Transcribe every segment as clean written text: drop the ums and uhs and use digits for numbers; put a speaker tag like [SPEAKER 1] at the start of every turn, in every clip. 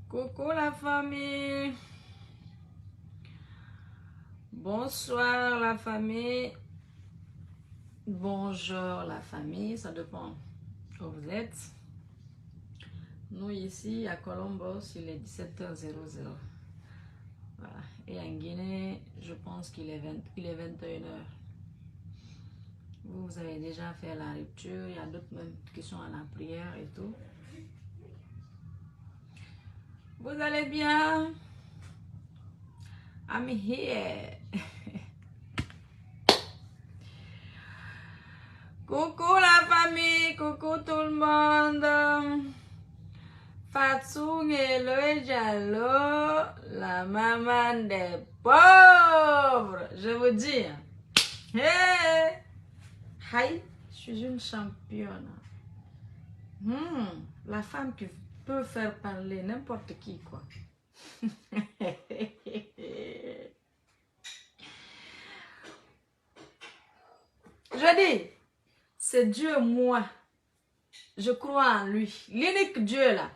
[SPEAKER 1] Coucou la famille. Bonsoir la famille. Bonjour la famille, ça dépend où vous êtes. Nous ici à Columbus, il est 17h00. Voilà. Et en Guinée, je pense qu'il est 21h. Vous avez déjà fait la rupture, il y a d'autres même qui sont à la prière et tout. Vous allez bien? I'm here. Coucou la famille, coucou tout le monde. Fatou Ngeloe Diallo, la maman des pauvres. Je vous dis. Hey! Hi, je suis une championne. La femme qui peut faire parler n'importe qui, quoi. Je dis, c'est Dieu, moi. Je crois en lui. L'unique Dieu, là.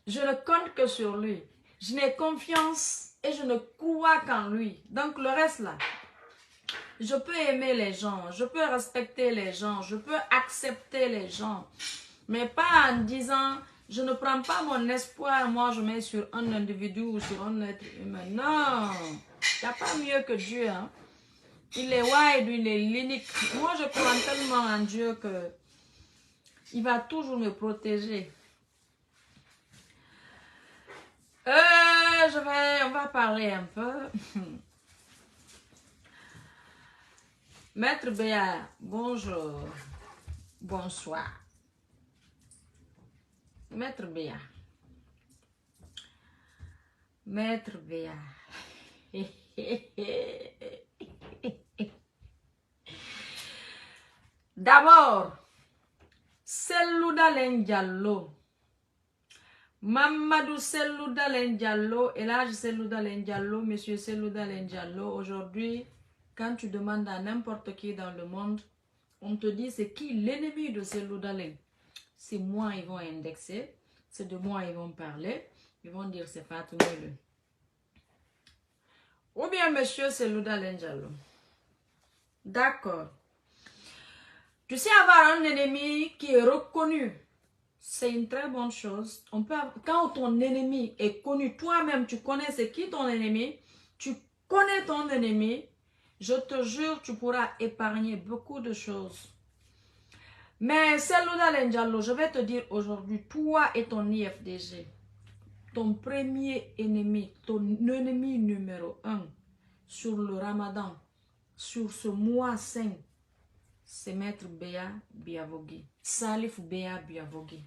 [SPEAKER 1] Je ne compte que sur lui. Je n'ai confiance et je ne crois qu'en lui. Donc, le reste, là, je peux aimer les gens, je peux respecter les gens, je peux accepter les gens. Mais pas en disant, je ne prends pas mon espoir, moi je mets sur un individu ou sur un être humain. Non, il n'y a pas mieux que Dieu. Hein. Il est wide, il est l'unique. Moi je crois tellement en Dieu que il va toujours me protéger. On va parler un peu. Maître Béa, bonjour, bonsoir. Maître Béa. Maître Béa. D'abord, Sellou Dalen Diallo. Mamadou Sellou Dalen Diallo. Et là, Sellou Dalen Diallo, monsieur Sellou Dalen Diallo. Aujourd'hui, quand tu demandes à n'importe qui dans le monde, on te dit c'est qui l'ennemi de Sellou Dalen. C'est moi, ils vont indexer. C'est de moi, ils vont parler. Ils vont dire c'est Fatou Ngeloe. Ou bien monsieur Sellou Dalen Diallo. D'accord. Tu sais, avoir un ennemi qui est reconnu, c'est une très bonne chose. Quand ton ennemi est connu, toi-même, tu connais c'est qui ton ennemi, tu connais ton ennemi, je te jure, tu pourras épargner beaucoup de choses. Mais Sellou Dalen Diallo, je vais te dire aujourd'hui, toi et ton IFDG, ton premier ennemi, ton ennemi numéro 1 sur le Ramadan, sur ce mois saint, c'est Maître Béa Biavogi. Salif Béa Biavogi.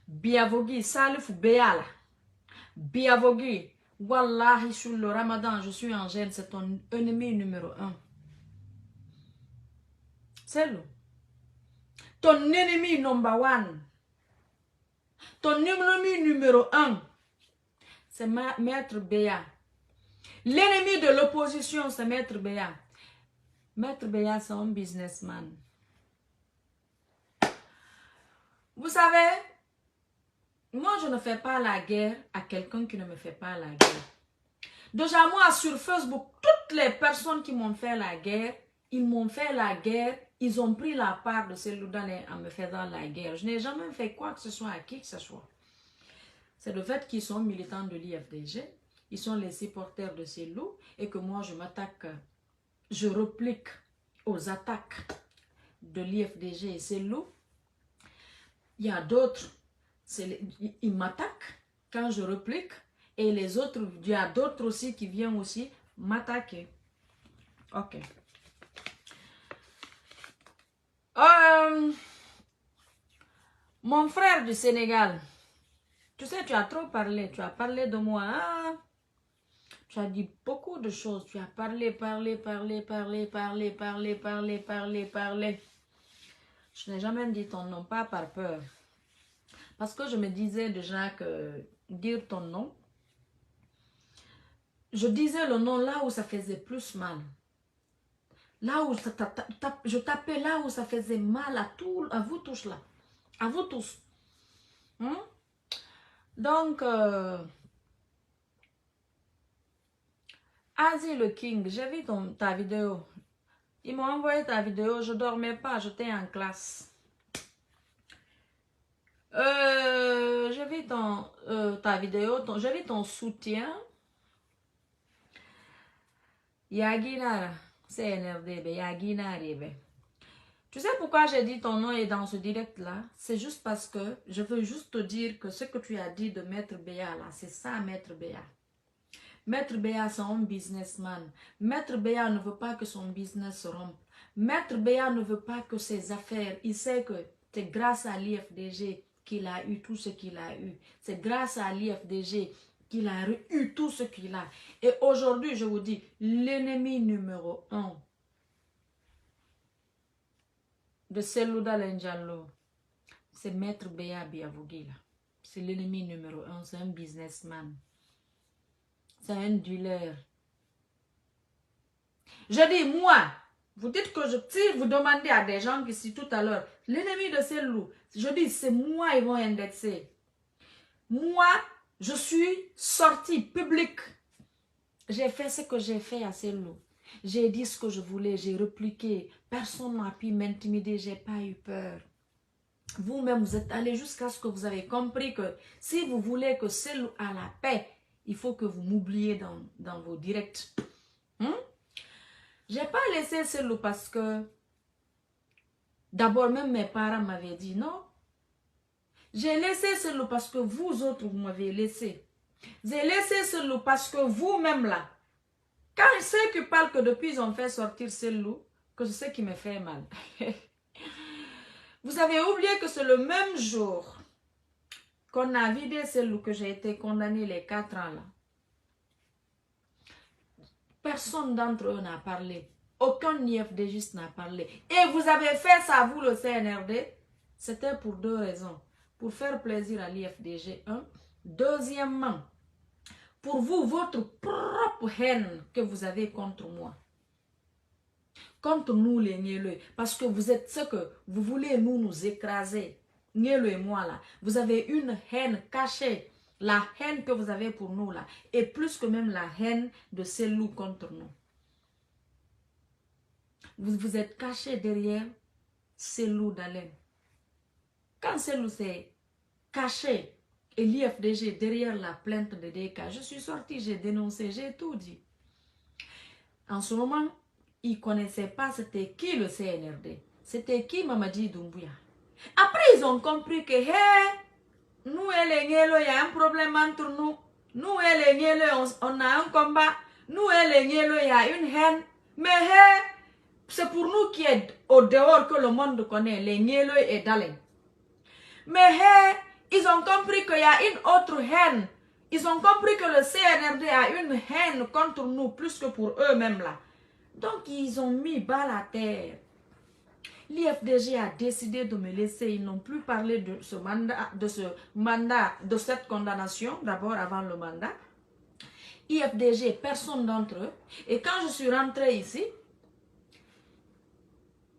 [SPEAKER 1] Biavogi, Salif Béa là. Biavogi. Wallahi, sur le Ramadan, je suis en gêne, c'est ton ennemi numéro 1. C'est lui. Ton ennemi number 1. Ton ennemi numéro 1, c'est Maître Béa. L'ennemi de l'opposition, c'est Maître Béa. Maître Béa, c'est un businessman. Vous savez, moi, je ne fais pas la guerre à quelqu'un qui ne me fait pas la guerre. Déjà, moi, sur Facebook, toutes les personnes qui m'ont fait la guerre, ils m'ont fait la guerre, ils ont pris la part de Sellou Dalen en me faisant la guerre. Je n'ai jamais fait quoi que ce soit à qui que ce soit. C'est le fait qu'ils sont militants de l'IFDG, ils sont les supporters de Sellou, et que moi, je m'attaque, je réplique aux attaques de l'IFDG et Sellou. Il y a d'autres, ils m'attaquent quand je réplique. Et les autres, il y a d'autres aussi qui viennent aussi m'attaquer. Ok. Mon frère du Sénégal, tu sais, tu as trop parlé. Tu as parlé de moi. Ah, tu as dit beaucoup de choses. Tu as parlé. Je n'ai jamais dit ton nom, pas par peur. Parce que je me disais déjà que dire ton nom, je disais le nom là où ça faisait plus mal. Là où je tapais là où ça faisait mal à vous tous là. À vous tous. Donc, Asie le King, j'ai vu ta vidéo. Ils m'ont envoyé ta vidéo, je dormais pas, j'étais en classe. J'ai vu ta vidéo, j'ai vu ton soutien. Yaginara, c'est NRD, Yaginara. Tu sais pourquoi j'ai dit ton nom est dans ce direct-là? C'est juste parce que je veux juste te dire que ce que tu as dit de Maître Béa là, c'est ça Maître Béa. Maître Béa, c'est un businessman. Maître Béa ne veut pas que son business se rompe. Maître Béa ne veut pas que ses affaires, il sait que c'est grâce à l'IFDG qu'il a eu tout ce qu'il a eu. C'est grâce à l'IFDG qu'il a eu tout ce qu'il a. Et aujourd'hui, je vous dis, l'ennemi numéro 1 de Selouda Lenjalo, c'est Maître Béa Biavougui. C'est l'ennemi numéro 1, c'est un businessman. C'est un dealer. Je dis, moi, vous dites que si vous demandez à des gens ici tout à l'heure, l'ennemi de Selou, je dis, c'est moi, ils vont indexer. Moi, je suis sortie publique. J'ai fait ce que j'ai fait à Selou. J'ai dit ce que je voulais, j'ai répliqué. Personne n'a pu m'intimider, j'ai pas eu peur. Vous-même, vous êtes allé jusqu'à ce que vous avez compris que si vous voulez que Selou a la paix, il faut que vous m'oubliez dans vos directs. J'ai pas laissé Selou parce que d'abord même mes parents m'avaient dit non. J'ai laissé Selou parce que vous autres vous m'avez laissé. J'ai laissé Selou parce que vous-même là, quand ceux qui parlent que depuis ils ont fait sortir Selou, que c'est ce qui me fait mal. Vous avez oublié que c'est le même jour qu'on a vidé Selou que j'ai été condamné les 4 ans là. Personne d'entre eux n'a parlé. Aucun IFDGiste n'a parlé. Et vous avez fait ça, vous, le CNRD. C'était pour 2 raisons. Pour faire plaisir à l'IFDG, 1. Deuxièmement, pour vous, votre propre haine que vous avez contre moi. Contre nous, les Nieleux. Parce que vous êtes ce que vous voulez nous écraser. Nieleux et moi, là. Vous avez une haine cachée. La haine que vous avez pour nous là, et plus que même la haine de Selou contre nous. Vous vous êtes caché derrière Selou Dalen. Quand Selou s'est caché et l'IFDG derrière la plainte de DK, je suis sortie, j'ai dénoncé, j'ai tout dit. En ce moment, ils ne connaissaient pas c'était qui le CNRD. C'était qui Mamadi Doumbouya. Après, ils ont compris que, hey, nous et les Nielo, il y a un problème entre nous. Nous et les Nielo, on a un combat. Nous et les Nielo, il y a une haine. Mais hey, c'est pour nous qui est au dehors que le monde connaît, les Nielo et Dalen. Mais hey, ils ont compris qu'il y a une autre haine. Ils ont compris que le CNRD a une haine contre nous plus que pour eux-mêmes là. Donc ils ont mis bas à terre. L'IFDG a décidé de me laisser. Ils n'ont plus parlé de ce mandat, de cette condamnation, d'abord avant le mandat. IFDG, personne d'entre eux. Et quand je suis rentrée ici,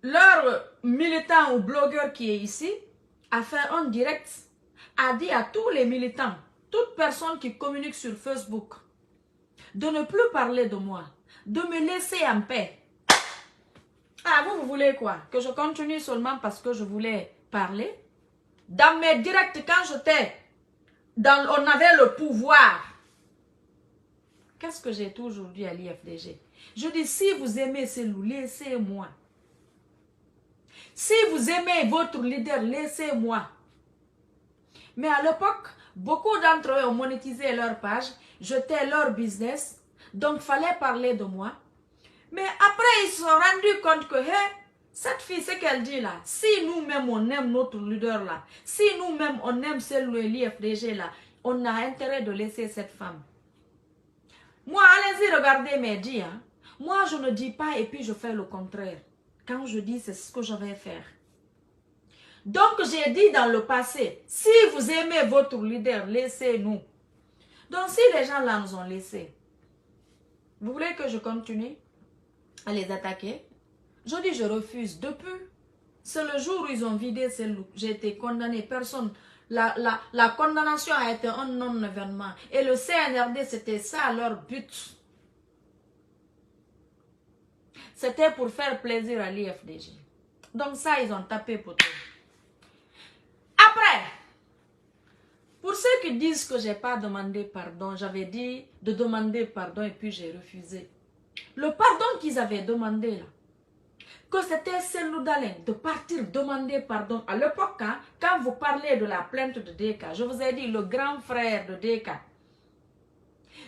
[SPEAKER 1] leur militant ou blogueur qui est ici a fait un direct, a dit à tous les militants, toute personne qui communique sur Facebook, de ne plus parler de moi, de me laisser en paix. Ah, vous voulez quoi? Que je continue seulement parce que je voulais parler? Dans mes directs, quand j'étais, on avait le pouvoir. Qu'est-ce que j'ai toujours dit à l'IFDG? Je dis, si vous aimez Selou, laissez-moi. Si vous aimez votre leader, laissez-moi. Mais à l'époque, beaucoup d'entre eux ont monétisé leur page, jetaient leur business, donc il fallait parler de moi. Mais après, ils se sont rendus compte que, hey, cette fille, ce qu'elle dit là, si nous-mêmes on aime notre leader là, si nous-mêmes on aime Selou et l'IFDG là, on a intérêt de laisser cette femme. Moi, allez-y, regardez mes dits. Hein. Moi, je ne dis pas et puis je fais le contraire. Quand je dis, c'est ce que je vais faire. Donc, j'ai dit dans le passé, si vous aimez votre leader, laissez-nous. Donc, si les gens là nous ont laissés, vous voulez que je continue à les attaquer? Je dis, je refuse. Depuis C'est le jour où ils ont vidé Cellou. J'ai été condamné. Personne. La condamnation a été un non-événement. Et le CNRD, c'était ça leur but. C'était pour faire plaisir à l'IFDG. Donc ça, ils ont tapé pour tout. Après, pour ceux qui disent que je n'ai pas demandé pardon, j'avais dit de demander pardon et puis j'ai refusé. Le pardon qu'ils avaient demandé là, que c'était Cellou Dalein de partir demander pardon. À l'époque, hein, quand vous parlez de la plainte de Deka, je vous ai dit le grand frère de Deka.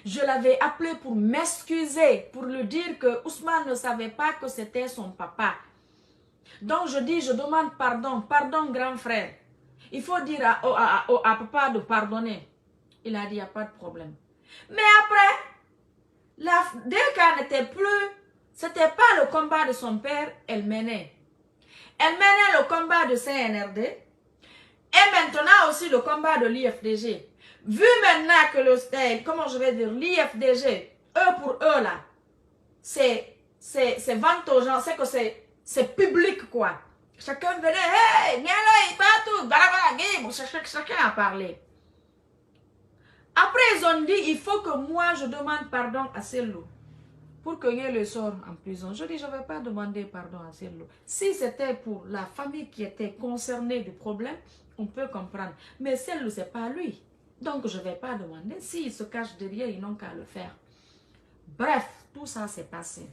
[SPEAKER 1] Je l'avais appelé pour m'excuser, pour lui dire que Ousmane ne savait pas que c'était son papa. Donc je dis, je demande pardon, pardon grand frère. Il faut dire à papa de pardonner. Il a dit, il n'y a pas de problème. Mais après, Deka n'était plus, c'était pas le combat de son père, elle menait. Elle menait le combat de CNRD et maintenant aussi le combat de l'IFDG. Vu maintenant que l'IFDG, eux pour eux là, c'est vente aux gens, c'est que c'est public quoi. Chacun venait, hey, viens là, il partout, chacun a parlé. Après ils ont dit, il faut que moi je demande pardon à Cellou pour qu'il le sorte en prison. Je dis, je ne vais pas demander pardon à Cellou. Si c'était pour la famille qui était concernée du problème, on peut comprendre. Mais Cellou, ce n'est pas lui. Donc, je ne vais pas demander. S'il se cache derrière, ils n'ont qu'à le faire. Bref, tout ça s'est passé.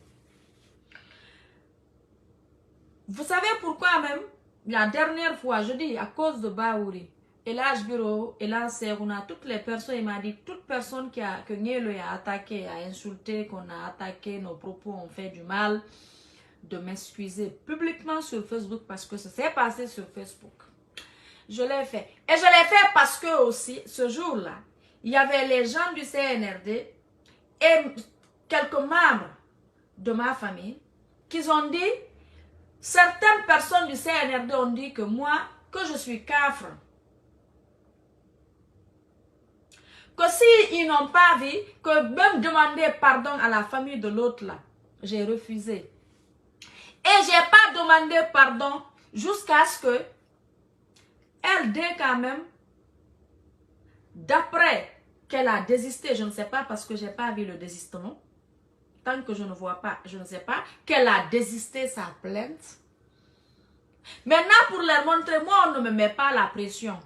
[SPEAKER 1] Vous savez pourquoi même? La dernière fois, je dis, à cause de Baouri, Elhadj Biro, Elhadj Serouna, toutes les personnes, il m'a dit, toute personne que Nielo a attaqué, a insulté, qu'on a attaqué, nos propos ont fait du mal, de m'excuser publiquement sur Facebook parce que ça s'est passé sur Facebook. Je l'ai fait. Et je l'ai fait parce que aussi, ce jour-là, il y avait les gens du CNRD et quelques membres de ma famille qui ont dit, certaines personnes du CNRD ont dit que moi, que je suis cafre. Que s'ils n'ont pas vu, que même demander pardon à la famille de l'autre là, j'ai refusé. Et j'ai pas demandé pardon jusqu'à ce que elle dit quand même, d'après qu'elle a désisté, je ne sais pas parce que j'ai pas vu le désistement, tant que je ne vois pas, je ne sais pas, qu'elle a désisté sa plainte. Maintenant pour leur montrer, moi on ne me met pas la pression.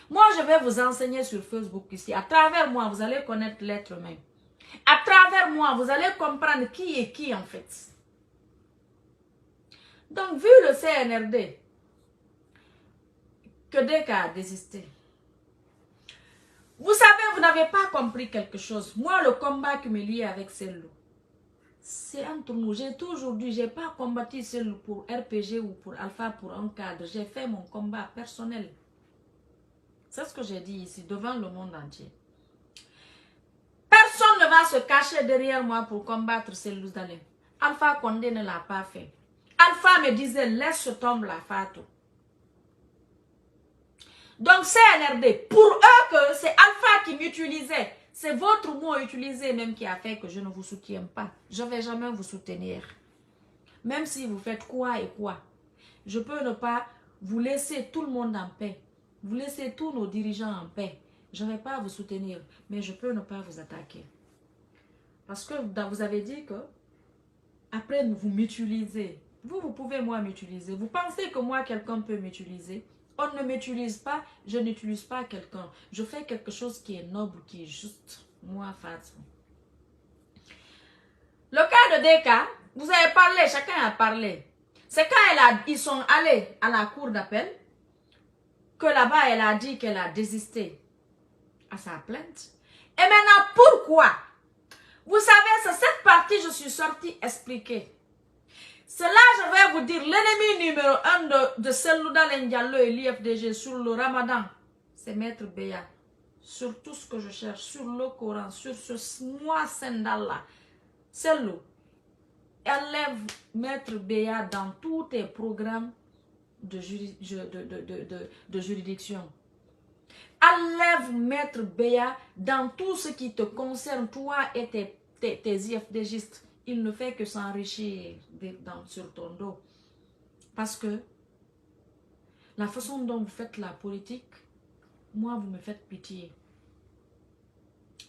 [SPEAKER 1] Moi, je vais vous enseigner sur Facebook ici. À travers moi, vous allez connaître l'être humain. À travers moi, vous allez comprendre qui est qui en fait. Donc, vu le CNRD, que Deka a désisté. Vous savez, vous n'avez pas compris quelque chose. Moi, le combat qui me lie avec Cellou, c'est entre nous. J'ai toujours dit, je n'ai pas combattu Cellou pour RPG ou pour Alpha, pour un cadre. J'ai fait mon combat personnel. C'est ce que j'ai dit ici, devant le monde entier. Personne ne va se cacher derrière moi pour combattre Cellou Dalein. Alpha Condé ne l'a pas fait. Alpha me disait, laisse tomber la Fatou. Donc CNRD, pour eux que c'est Alpha qui m'utilisait. C'est votre mot utilisé même qui a fait que je ne vous soutiens pas. Je ne vais jamais vous soutenir. Même si vous faites quoi et quoi. Je peux ne pas vous laisser tout le monde en paix. Vous laissez tous nos dirigeants en paix. Je ne vais pas vous soutenir, mais je peux ne pas vous attaquer. Parce que vous avez dit que après vous m'utilisez. Vous pouvez moi m'utiliser. Vous pensez que moi quelqu'un peut m'utiliser? On ne m'utilise pas, je n'utilise pas quelqu'un. Je fais quelque chose qui est noble, qui est juste. Moi, Fatou. Le cas de Deka, vous avez parlé, chacun a parlé. C'est quand ils sont allés à la cour d'appel que là-bas, elle a dit qu'elle a désisté à sa plainte. Et maintenant, pourquoi? Vous savez, c'est cette partie je suis sortie expliquer. C'est là je vais vous dire, l'ennemi numéro 1 de Cellou Dalein Diallo et l'IFDG sur le Ramadan, c'est Maître Beya. Sur tout ce que je cherche, sur le Coran, sur ce mois Sendalla. Cellou, élève Maître Beya dans tous tes programmes de juridiction. Enlève Maître Beya dans tout ce qui te concerne, toi et tes IFDGistes. Il ne fait que s'enrichir sur ton dos. Parce que La façon dont vous faites la politique, moi, vous me faites pitié.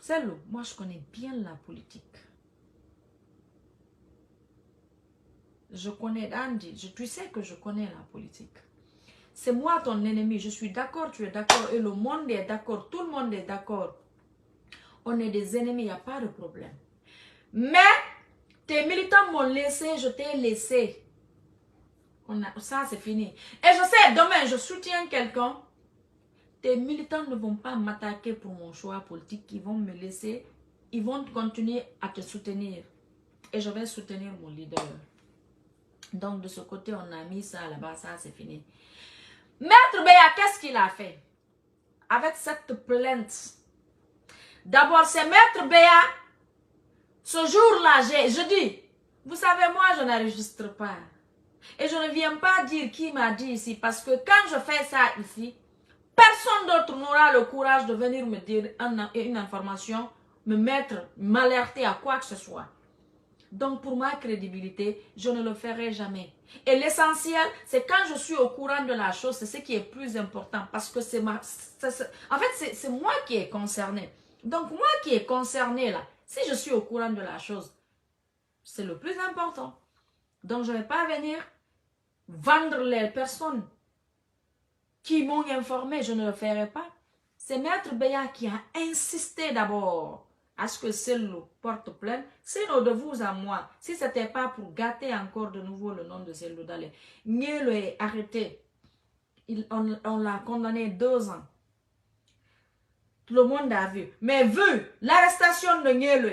[SPEAKER 1] Celle-là, moi, je connais bien la politique. Je connais Andy, tu sais que je connais la politique. C'est moi ton ennemi, je suis d'accord, tu es d'accord, et le monde est d'accord, tout le monde est d'accord. On est des ennemis, il n'y a pas de problème. Mais, tes militants m'ont laissé, je t'ai laissé. Ça, c'est fini. Et je sais, demain, je soutiens quelqu'un. Tes militants ne vont pas m'attaquer pour mon choix politique, ils vont me laisser, ils vont continuer à te soutenir. Et je vais soutenir mon leader. Donc, de ce côté, on a mis ça là-bas, ça, c'est fini. Maître Béa, qu'est-ce qu'il a fait avec cette plainte? D'abord, c'est Maître Béa. Ce jour-là, je dis, vous savez, moi, je n'enregistre pas. Et je ne viens pas dire qui m'a dit ici, parce que quand je fais ça ici, personne d'autre n'aura le courage de venir me dire une information, m'alerter à quoi que ce soit. Donc, pour ma crédibilité, je ne le ferai jamais. Et l'essentiel, c'est quand je suis au courant de la chose, c'est ce qui est plus important. Parce que c'est en fait, c'est moi qui est concerné. Donc, moi qui est concerné là, si je suis au courant de la chose, c'est le plus important. Donc, je ne vais pas venir vendre les personnes qui m'ont informé, je ne le ferai pas. C'est Maître Béa qui a insisté d'abord à ce que Cellou porte plainte. Sinon, de vous à moi, si ce n'était pas pour gâter encore de nouveau le nom de Cellou Dalein, Nielo est arrêté. On l'a condamné 2 ans. Tout le monde a vu. Mais vu l'arrestation de Nielo,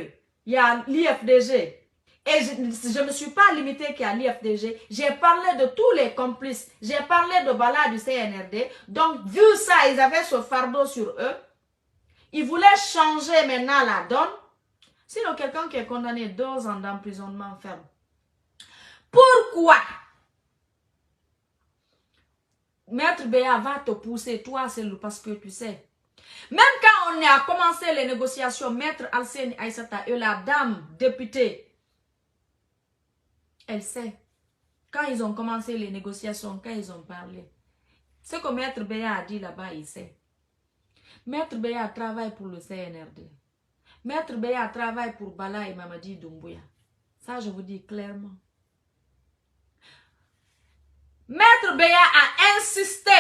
[SPEAKER 1] il y a l'IFDG. Et je ne me suis pas limité qu'à l'IFDG. J'ai parlé de tous les complices. J'ai parlé de Bala du CNRD. Donc, vu ça, ils avaient ce fardeau sur eux. Ils voulaient changer maintenant la donne. Sinon, quelqu'un qui est condamné 2 ans d'emprisonnement ferme. Pourquoi? Maître Béa va te pousser, toi, c'est parce que tu sais. Même quand on a commencé les négociations, Maître Alseni Aïssata et la dame députée, elle sait. Quand ils ont commencé les négociations, quand ils ont parlé, ce que Maître Béa a dit là-bas, il sait. Maître Béa travaille pour le CNRD. Maître Béa travaille pour Bala et Mamadi Doumbouya. Ça, je vous dis clairement. Maître Béa a insisté.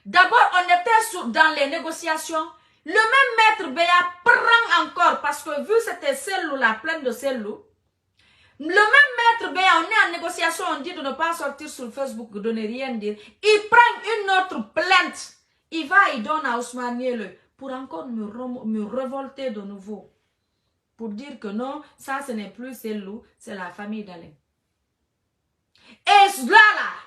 [SPEAKER 1] D'abord, on était dans les négociations. Le même Maître Béa prend encore, parce que vu c'était Cellou, la plainte de Cellou, le même Maître Béa, on est en négociation, on dit de ne pas sortir sur Facebook, de ne rien dire. Il prend une autre plainte. Il va, il donne à Ousmane Nielo pour encore me révolter de nouveau. Pour dire que non, ça ce n'est plus Cellou, c'est la famille Dalein. Et là,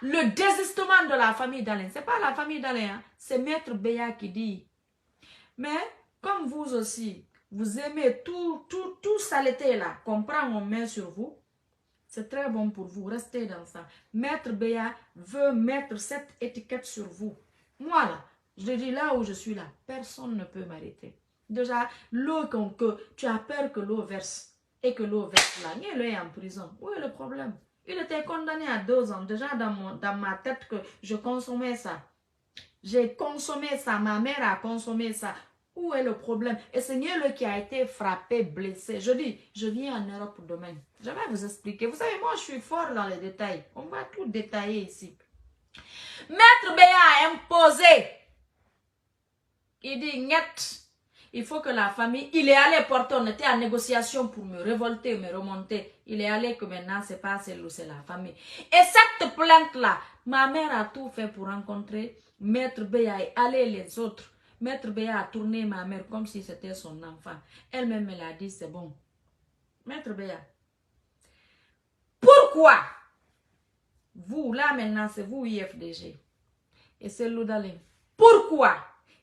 [SPEAKER 1] le désistement de la famille Dalein, ce n'est pas la famille Dalein, hein, c'est Maître Béa qui dit. Mais, comme vous aussi, vous aimez tout saleté là, qu'on prend en main sur vous, c'est très bon pour vous, restez dans ça. Maître Béa veut mettre cette étiquette sur vous. Moi là, je dis là où je suis là, personne ne peut m'arrêter. Déjà, l'eau que tu as peur que l'eau verse, et que l'eau verse là, il est en prison. Où est le problème? Il était condamné à 2 ans. Déjà dans ma tête que je consommais ça. J'ai consommé ça, ma mère a consommé ça. Où est le problème? Et c'est Nielo qui a été frappé, blessé. Je dis, je viens en Europe demain. Je vais vous expliquer. Vous savez, moi, je suis fort dans les détails. On va tout détailler ici. Maître Béa a imposé. Il dit, niet. Il faut que la famille... Il est allé porter, on était en négociation pour me révolter, me remonter. Il est allé que maintenant, c'est pas Cellou, c'est la famille. Et cette plainte-là, ma mère a tout fait pour rencontrer Maître Béa et aller les autres. Maître Béa a tourné ma mère comme si c'était son enfant. Elle-même, elle a dit, c'est bon. Maître Béa, pourquoi vous, là maintenant, c'est vous IFDG et c'est Cellou Dalein. Pourquoi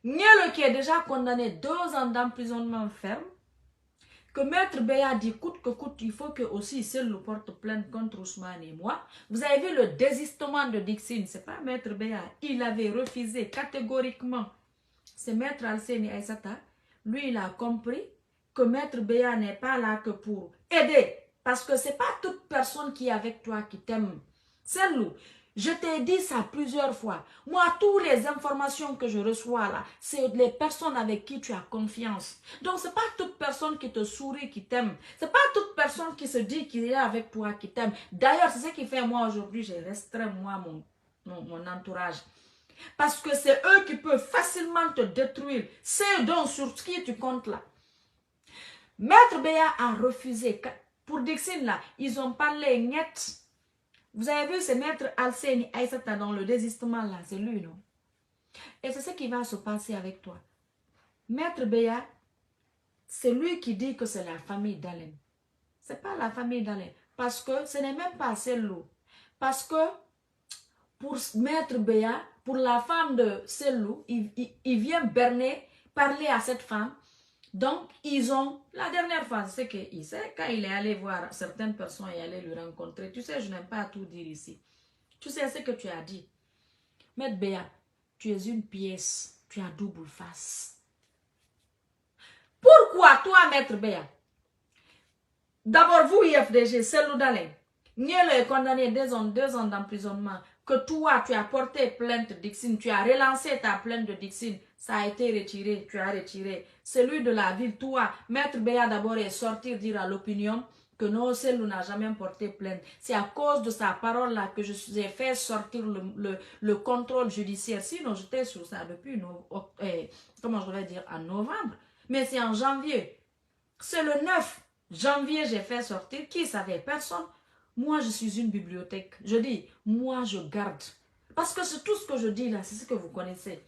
[SPEAKER 1] Nielo qui est déjà condamné 2 ans d'emprisonnement ferme, que Maître Béa dit coûte que coûte, il faut que aussi Cellou porte plainte contre Ousmane et moi. Vous avez vu le désistement de Dixine, c'est pas Maître Béa, il avait refusé catégoriquement. C'est Maître Alseni Aïssata, lui il a compris que Maître Béa n'est pas là que pour aider, parce que c'est pas toute personne qui est avec toi qui t'aime. Cellou, Je t'ai dit ça plusieurs fois. Moi, toutes les informations que je reçois là, c'est les personnes avec qui tu as confiance. Donc, ce n'est pas toute personne qui te sourit qui t'aime. Ce n'est pas toute personne qui se dit qu'il est avec toi qui t'aime. D'ailleurs, c'est ce qui fait moi aujourd'hui, j'ai restreint moi mon entourage. Parce que c'est eux qui peuvent facilement te détruire. C'est donc sur qui tu comptes là. Maître Béa a refusé. Pour Dixine là, ils ont parlé net. Vous avez vu, c'est Maître Alseni Aïsata dans le désistement là, c'est lui, non? Et c'est ce qui va se passer avec toi. Maître Béa, c'est lui qui dit que c'est la famille d'Alain. Ce n'est pas la famille d'Alain. Parce que ce n'est même pas Cellou. Parce que pour Maître Béa, pour la femme de Cellou, il vient berner, parler à cette femme. Donc, ils ont, la dernière fois, c'est qu'il sait, quand il est allé voir certaines personnes et aller lui rencontrer, tu sais, je n'aime pas tout dire ici. Tu sais ce que tu as dit. Maître Béa, tu es une pièce, tu as double face. Pourquoi toi, Maître Béa? D'abord, vous, IFDG, Cellou Dalein, Niel est condamné 2 ans d'emprisonnement. Que toi, tu as porté plainte de Dixine, tu as relancé ta plainte de Dixine, ça a été retiré, tu as retiré. Celui de la ville, toi, Maître Béa d'abord est sorti dire à l'opinion que non, Cellou n'a jamais porté plainte. C'est à cause de sa parole là que je suis fait sortir le contrôle judiciaire. Sinon, j'étais sur ça depuis, comment je vais dire, en novembre. Mais c'est en janvier. C'est le 9 janvier, j'ai fait sortir. Qui savait? Personne. Moi, je suis une bibliothèque. Je dis, moi, je garde. Parce que c'est tout ce que je dis là, c'est ce que vous connaissez.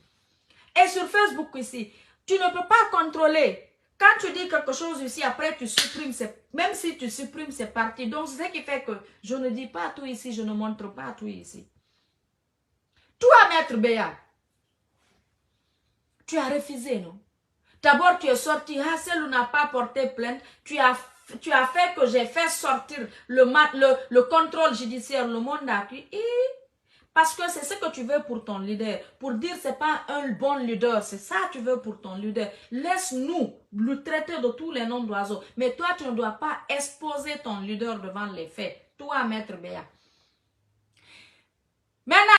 [SPEAKER 1] Et sur Facebook ici, tu ne peux pas contrôler. Quand tu dis quelque chose ici, après tu supprimes. Même si tu supprimes, c'est parti. Donc, c'est ce qui fait que je ne dis pas tout ici, je ne montre pas tout ici. Toi, Maître Béa, tu as refusé, non? D'abord, tu es sorti, Cellou n'a pas porté plainte. Tu as fait que j'ai fait sortir le contrôle judiciaire, le monde a cru. Parce que c'est ce que tu veux pour ton leader. Pour dire que ce n'est pas un bon leader. C'est ça que tu veux pour ton leader. Laisse-nous le traiter de tous les noms d'oiseaux. Mais toi, tu ne dois pas exposer ton leader devant les faits. Toi, Maître Béa. Maintenant,